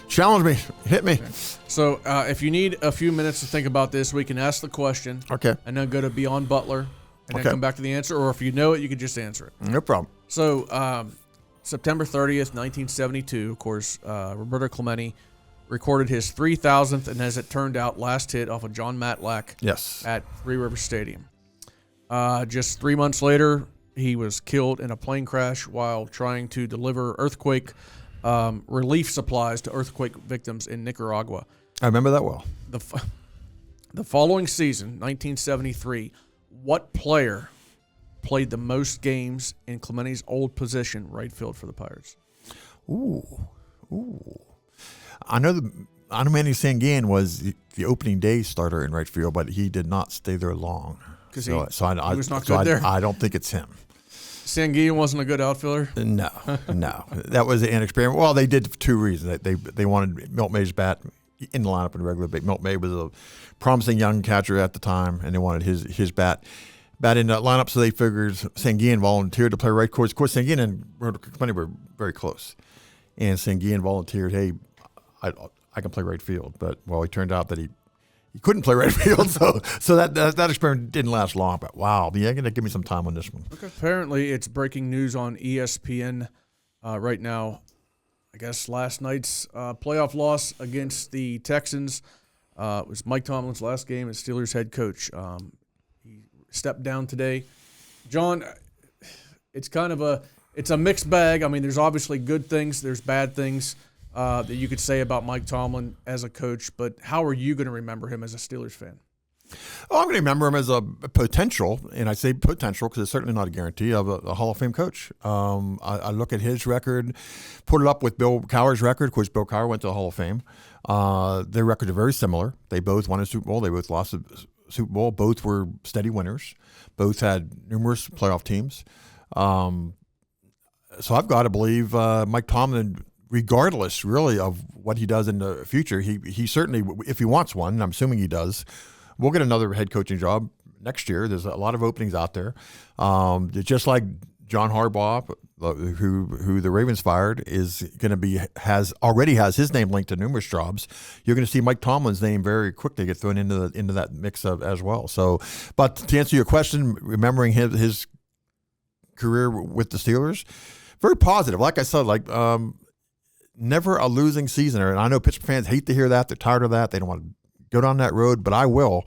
Challenge me. Hit me. Okay. So if you need a few minutes to think about this, we can ask the question. Okay. And then go to Beyond Butler and then come back to the answer. Or if you know it, you can just answer it. No problem. So September 30th, 1972, of course, Roberto Clemente recorded his 3,000th and, as it turned out, last hit off of John Matlack at Three Rivers Stadium. Just 3 months later, he was killed in a plane crash while trying to deliver earthquake relief supplies to earthquake victims in Nicaragua. I remember that well. The following season, 1973, what player played the most games in Clemente's old position, right field for the Pirates? Ooh. I know Manny Sanguin was the opening day starter in right field, but he did not stay there long. Because he was not good there? I don't think it's him. Sanguin wasn't a good outfielder? No. That was an experiment. Well, they did for two reasons. They wanted Milt May's bat in the lineup in regular. Milt May was a promising young catcher at the time, and they wanted his bat in that lineup, so they figured Sanguin volunteered to play right course. Of course, Sanguin and Clemente were very close. And Sanguin volunteered, hey, I can play right field. But, well, it turned out that he couldn't play right field, so that experiment didn't last long. But, wow, you're going to give me some time on this one. Okay. Apparently, it's breaking news on ESPN right now. I guess last night's playoff loss against the Texans was Mike Tomlin's last game as Steelers head coach. He stepped down today. John, it's kind of a mixed bag. I mean, there's obviously good things, there's bad things that you could say about Mike Tomlin as a coach, but how are you going to remember him as a Steelers fan? Oh, I'm going to remember him as a potential, and I say potential because it's certainly not a guarantee of a Hall of Fame coach. I look at his record, put it up with Bill Cowher's record. Of course, Bill Cowher went to the Hall of Fame. Their records are very similar. They both won a Super Bowl. They both lost a Super Bowl. Both were steady winners. Both had numerous playoff teams. So I've got to believe Mike Tomlin, regardless really of what he does in the future, he certainly, if he wants one, and I'm assuming he does, we'll get another head coaching job next year. There's a lot of openings out there. Just like John Harbaugh, who the Ravens fired, is going to already has his name linked to numerous jobs. You're going to see Mike Tomlin's name very quickly get thrown into that mix as well. So, but to answer your question, remembering his career with the Steelers, very positive. Like I said, never a losing season. And I know Pittsburgh fans hate to hear that. They're tired of that. They don't want to go down that road, but I will,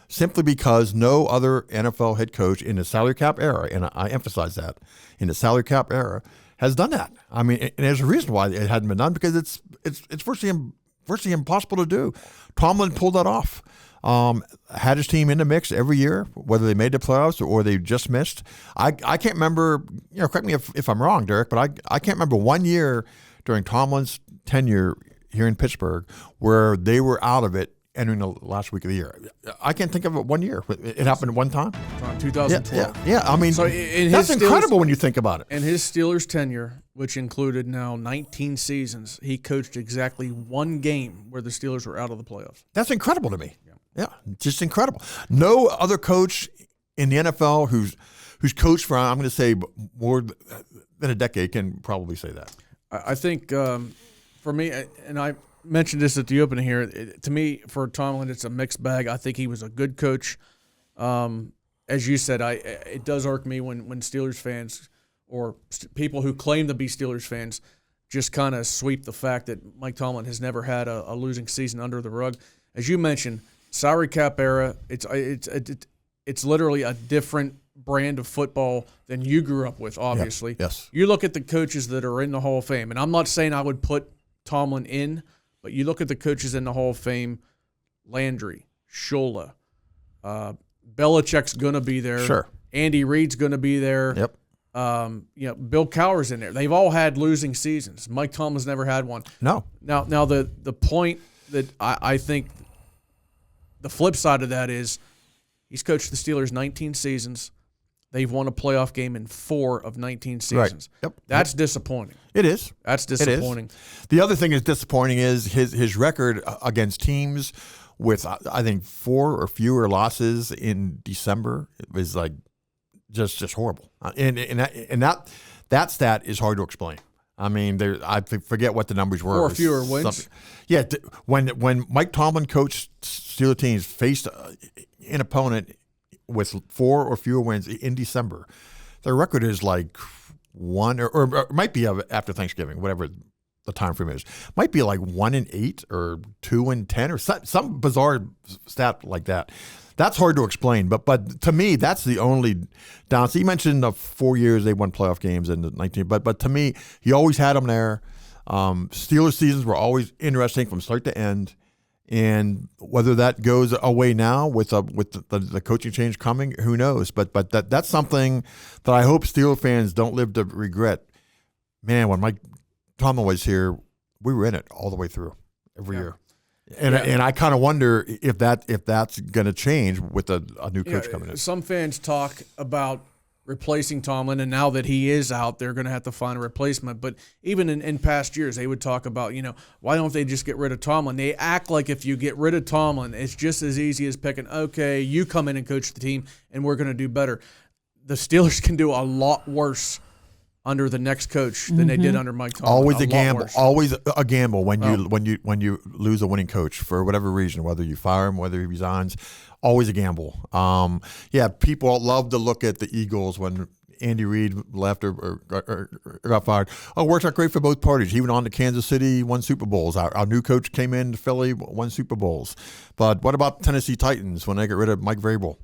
simply because no other NFL head coach in the salary cap era, and I emphasize that, in the salary cap era, has done that. I mean, and there's a reason why it hadn't been done, because it's virtually impossible to do. Tomlin pulled that off. Had his team in the mix every year, whether they made the playoffs or they just missed. I can't remember, correct me if I'm wrong, Derek, but I can't remember one year during Tomlin's tenure here in Pittsburgh where they were out of it entering the last week of the year. I can't think of it one year. It happened one time. 2012. Yeah. I mean, so that's incredible when you think about it. In his Steelers tenure, which included now 19 seasons, he coached exactly one game where the Steelers were out of the playoffs. That's incredible to me. Yeah, just incredible. No other coach in the NFL who's coached for, I'm going to say, more than a decade can probably say that. I think for me, and I mentioned this at the opening here, to me, for Tomlin, it's a mixed bag. I think he was a good coach. As you said, it does irk me when Steelers fans or people who claim to be Steelers fans just kind of sweep the fact that Mike Tomlin has never had a losing season under the rug. As you mentioned, salary cap era, it's literally a different brand of football than you grew up with, obviously. Yeah, yes. You look at the coaches that are in the Hall of Fame, and I'm not saying I would put Tomlin in, but you look at the coaches in the Hall of Fame, Landry, Shula, Belichick's going to be there. Sure. Andy Reid's going to be there. Yep. Bill Cowher's in there. They've all had losing seasons. Mike Tomlin's never had one. No. Now the point that I think the flip side of that is he's coached the Steelers 19 seasons. They've won a playoff game in 4 of 19 seasons. Right. Yep. That's disappointing. It is. That's disappointing. It is. The other thing that's disappointing is his record against teams with, I think, 4 or fewer losses in December. It was like just horrible. And that stat is hard to explain. I mean, I forget what the numbers were. 4 fewer wins. Yeah, when Mike Tomlin coached Steelers teams faced an opponent with 4 or fewer wins in December, their record is like 1 or it might be after Thanksgiving, whatever the time frame is. Might be like 1-8 or 2-10 or some bizarre stat like that. That's hard to explain, but to me, that's the only downside. You mentioned the 4 years they won playoff games in the 19, but to me, he always had them there. Steelers seasons were always interesting from start to end, And whether that goes away now with the coaching change coming, who knows? But that's something that I hope Steelers fans don't live to regret. Man, when Mike Tomlin was here, we were in it all the way through every year. And I kind of wonder if that's going to change with a new coach coming in. Some fans talk about replacing Tomlin, and now that he is out, they're going to have to find a replacement. But even in past years, they would talk about, why don't they just get rid of Tomlin? They act like if you get rid of Tomlin, it's just as easy as picking, okay, you come in and coach the team, and we're going to do better. The Steelers can do a lot worse under the next coach than they did under Mike Tomlin. Always a gamble. Always a gamble when you lose a winning coach for whatever reason, whether you fire him, whether he resigns. Always a gamble. People love to look at the Eagles when Andy Reid left or got fired. Oh, worked out great for both parties. He went on to Kansas City, won Super Bowls. Our new coach came in to Philly, won Super Bowls. But what about Tennessee Titans when they get rid of Mike Vrabel?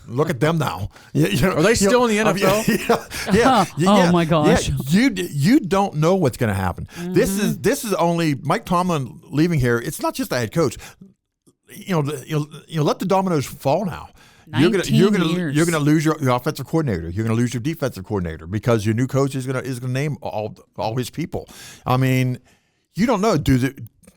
Look at them now. Are they still in the NFL? Oh my gosh. You don't know what's going to happen. Mm-hmm. This is only Mike Tomlin leaving here. It's not just the head coach. Let the dominoes fall now. You're gonna lose your offensive coordinator. You're gonna lose your defensive coordinator because your new coach is gonna name all his people. I mean, you don't know. Do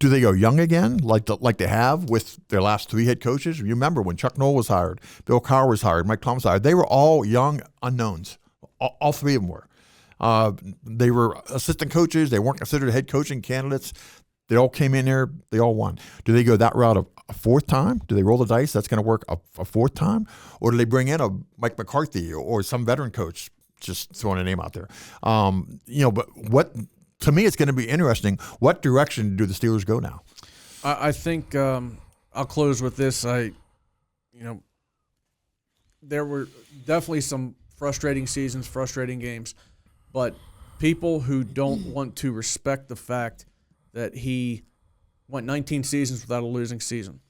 they go young again, like they have with their last three head coaches? You remember when Chuck Noll was hired, Bill Cowher was hired, Mike Tomlin was hired. They were all young unknowns. All three of them were. They were assistant coaches. They weren't considered head coaching candidates. They all came in there. They all won. Do they go that route a fourth time? Do they roll the dice? That's going to work a fourth time? Or do they bring in a Mike McCarthy or some veteran coach, just throwing a name out there? But what – to me, it's going to be interesting. What direction do the Steelers go now? I think I'll close with this. There were definitely some frustrating seasons, frustrating games, but people who don't want to respect the fact that he went 19 seasons without a losing season.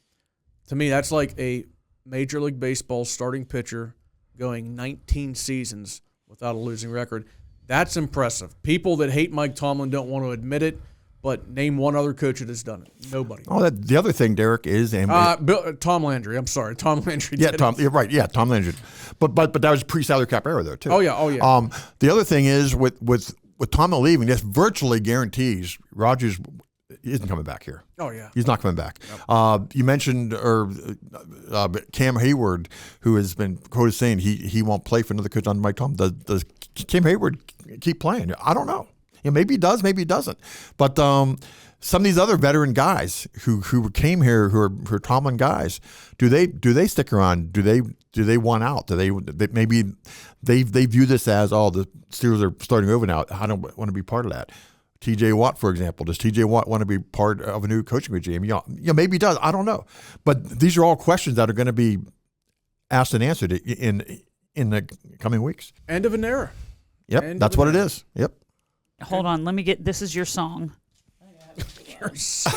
To me, that's like a Major League Baseball starting pitcher going 19 seasons without a losing record. That's impressive. People that hate Mike Tomlin don't want to admit it, but name one other coach that has done it. Nobody. Oh, the other thing, Derek, is Tom Landry. I'm sorry, Tom Landry. You're right. Yeah, Tom Landry. But that was pre-salary cap era though too. Oh yeah. The other thing is with Tomlin leaving, this virtually guarantees Rodgers isn't coming back here. Oh yeah, he's not coming back. Yep. You mentioned Cam Hayward, who has been quoted saying he won't play for another coach under Mike Tomlin. Does Cam Hayward keep playing? I don't know. Maybe he does, maybe he doesn't. But some of these other veteran guys who came here, who are Tomlin guys, do they stick around? Do they want out? Do they maybe they view this as, oh, the Steelers are starting over now. I don't want to be part of that. T.J. Watt, for example, does T.J. Watt want to be part of a new coaching regime? Maybe he does. I don't know. But these are all questions that are going to be asked and answered in the coming weeks. End of an era. Yep, that's what it is. Yep. Hold on, let me get. This is your song.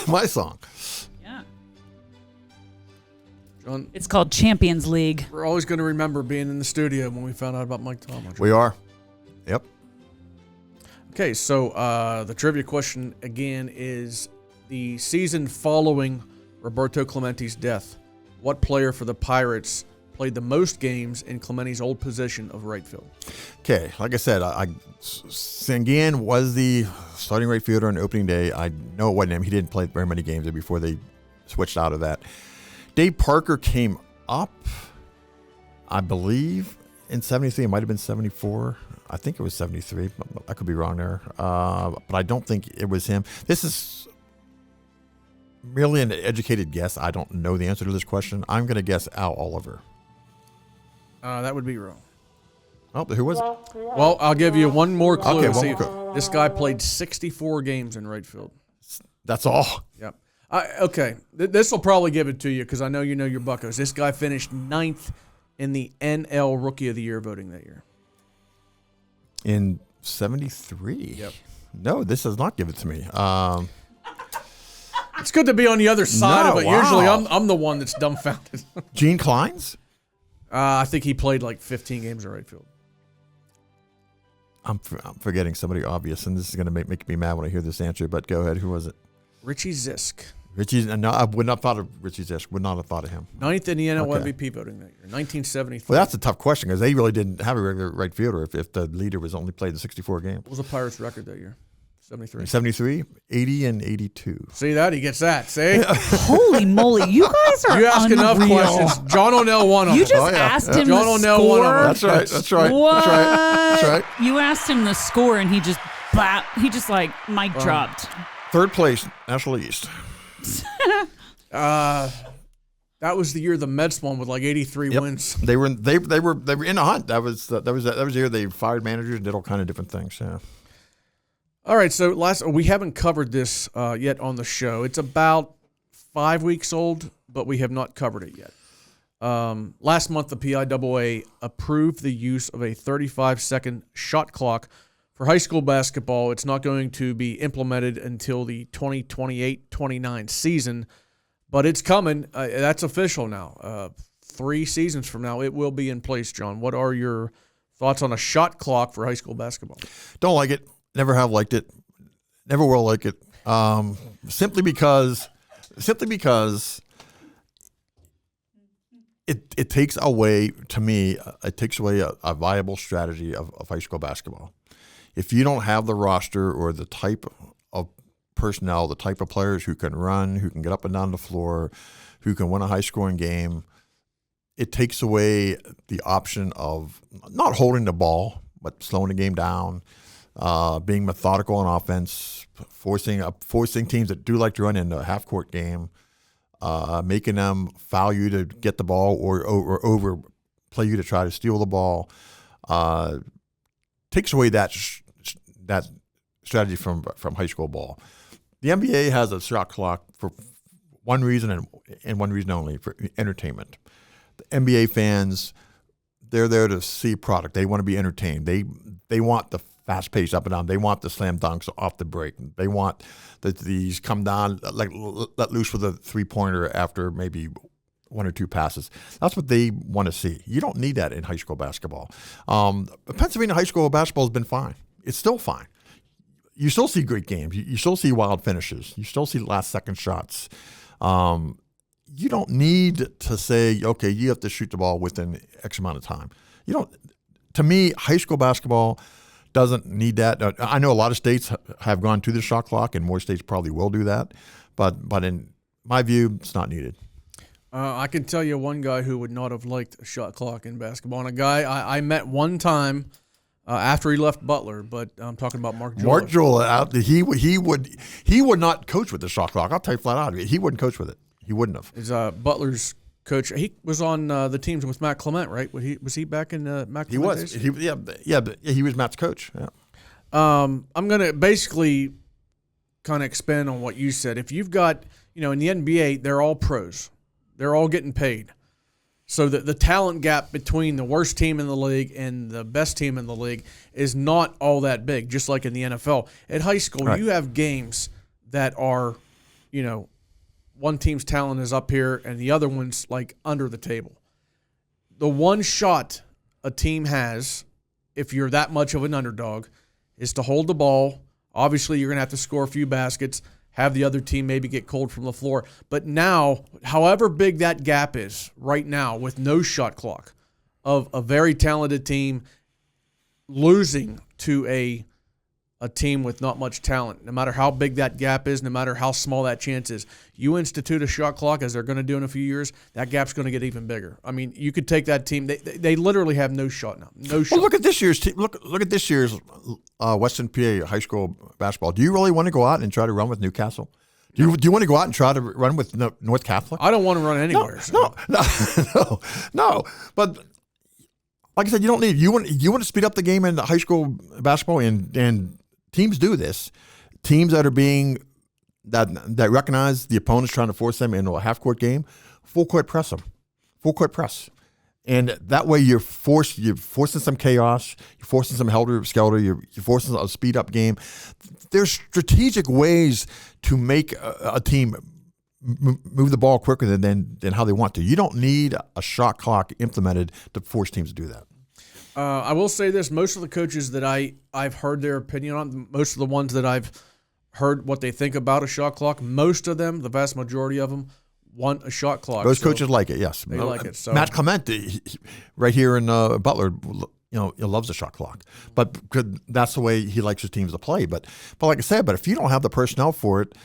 My song. Yeah. John, it's called Champions League. We're always going to remember being in the studio when we found out about Mike Tomlin. We are. Yep. Okay, so the trivia question again is the season following Roberto Clemente's death. What player for the Pirates played the most games in Clemente's old position of right field? Okay, like I said, Sanguin was the starting right fielder on opening day. I know it wasn't him. He didn't play very many games before they switched out of that. Dave Parker came up, I believe, in 73. It might have been 74. I think it was 73. I could be wrong there. But I don't think it was him. This is merely an educated guess. I don't know the answer to this question. I'm going to guess Al Oliver. That would be wrong. Oh, who was it? Well, I'll give you one more clue. Okay, this guy played 64 games in right field. That's all? Yep. Okay, this will probably give it to you because I know you know your Buccos. This guy finished 9th in the NL Rookie of the Year voting that year. In 73? Yep. No, this does not give it to me. It's good to be on the other side of it. Wow. Usually I'm the one that's dumbfounded. Gene Kleins? I think he played like 15 games in right field. I'm forgetting somebody obvious, and this is going to make me mad when I hear this answer, but go ahead. Who was it? Richie Zisk. Richie's. No, I would not have thought of Richie's this. Would not have thought of him. 9th in the NL Okay. MVP voting that year, 1973. Well, that's a tough question because they really didn't have a regular right fielder if the leader was only played in 64 games. What was the Pirates' record that year? 73. 73, 80, and 82. See that? He gets that. See? Holy moly, you guys are You ask enough unreal. questions. John O'Neill won them. You just Oh, yeah. asked Yeah. him John the O'Neill score. won 'em. That's right. That's right. What? That's right. That's right. You asked him the score, and he just like mic dropped. Third place, National East. That was the year the Mets won with like 83 Yep. wins. They were in the hunt. That was the year they fired managers and did all kind of different things. Yeah. All right, so we haven't covered this yet on the show. It's about 5 weeks old, but we have not covered it yet. Last month, the PIAA approved the use of a 35-second shot clock for high school basketball. It's not going to be implemented until the 2028-29 season, but it's coming. That's official now. 3 seasons from now, it will be in place, John. What are your thoughts on a shot clock for high school basketball? Don't like it. Never have liked it. Never will like it. Simply because it takes away, to me, it takes away a viable strategy of high school basketball. If you don't have the roster or the type of personnel, the type of players who can run, who can get up and down the floor, who can win a high-scoring game, it takes away the option of not holding the ball, but slowing the game down, being methodical on offense, forcing teams that do like to run into a half-court game, making them foul you to get the ball or overplay you to try to steal the ball. Takes away that strategy from high school ball. The NBA has a shot clock for one reason and one reason only, for entertainment. The NBA fans, they're there to see product. They want to be entertained. They want the fast pace up and down. They want the slam dunks off the break. They want these come down, like let loose with a 3-pointer after maybe 1 or 2 passes. That's what they want to see. You don't need that in high school basketball. Pennsylvania high school basketball has been fine. It's still fine. You still see great games. You still see wild finishes. You still see last-second shots. You don't need to say, okay, you have to shoot the ball within X amount of time. You don't. To me, high school basketball doesn't need that. I know a lot of states have gone to the shot clock, and more states probably will do that. But in my view, it's not needed. I can tell you one guy who would not have liked a shot clock in basketball, and a guy I met one time after he left Butler, but I'm talking about Mark Joel. Mark Joel, he would not coach with the shot clock. I'll tell you flat out, he wouldn't coach with it. He wouldn't have. Is Butler's coach? He was on the teams with Matt Clement, right? Was he back in Matt Clement? He was. Days? He was Matt's coach. Yeah. I'm gonna basically kind of expand on what you said. If you've got, in the NBA, they're all pros. They're all getting paid. So the talent gap between the worst team in the league and the best team in the league is not all that big, just like in the NFL. At high school, right. You have games that are, one team's talent is up here and the other one's like under the table. The one shot a team has, if you're that much of an underdog, is to hold the ball. Obviously, you're going to have to score a few baskets, have the other team maybe get cold from the floor. But now, however big that gap is right now with no shot clock of a very talented team losing to a team with not much talent, no matter how big that gap is, no matter how small that chance is, you institute a shot clock, as they're going to do in a few years, that gap's going to get even bigger. I mean, you could take that team. They literally have no shot now. No shot. Well, look at this year's team. Look at this year's Western PA high school basketball. Do you really want to go out and try to run with Newcastle? Do you want to go out and try to run with North Catholic? I don't want to run anywhere. No. But like I said, you don't need. You want to speed up the game in high school basketball, and teams do this. Teams that are being that recognize the opponent's trying to force them into a half-court game, full-court press them. Full-court press. And that way you're forcing some chaos, you're forcing some helter-skelter, you're forcing a speed-up game. There's strategic ways to make a team move the ball quicker than how they want to. You don't need a shot clock implemented to force teams to do that. I will say this: most of the coaches that I've heard their opinion on, most of the ones that I've heard what they think about a shot clock. Most of them, the vast majority of them, want a shot clock. Those coaches like it, yes. They like it. So. Matt Clemente, right here in Butler, he loves the shot clock. But that's the way he likes his teams to play. But like I said, if you don't have the personnel for it,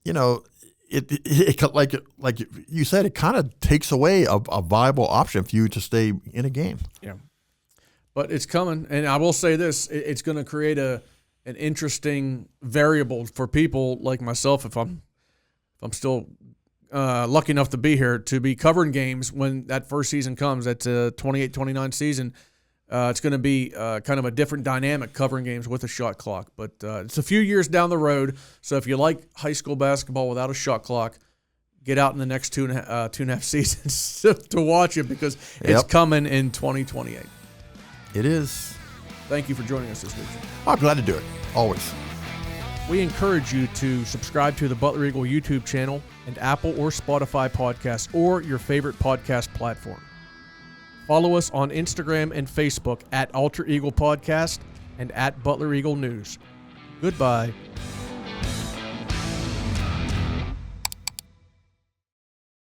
it like you said, it kind of takes away a viable option for you to stay in a game. Yeah. But it's coming, and I will say this: it's going to create an interesting variable for people like myself. If I'm still lucky enough to be here to be covering games when that first season comes, that 28-29 season, it's going to be kind of a different dynamic covering games with a shot clock. But it's a few years down the road, so if you like high school basketball without a shot clock, get out in the next two and a half seasons to watch it, because it's coming in 2028. It is. Thank you for joining us this week. I'm glad to do it, always. We encourage you to subscribe to the Butler Eagle YouTube channel and Apple or Spotify podcasts, or your favorite podcast platform. Follow us on Instagram and Facebook at Alter Eagle Podcast and at Butler Eagle News. Goodbye.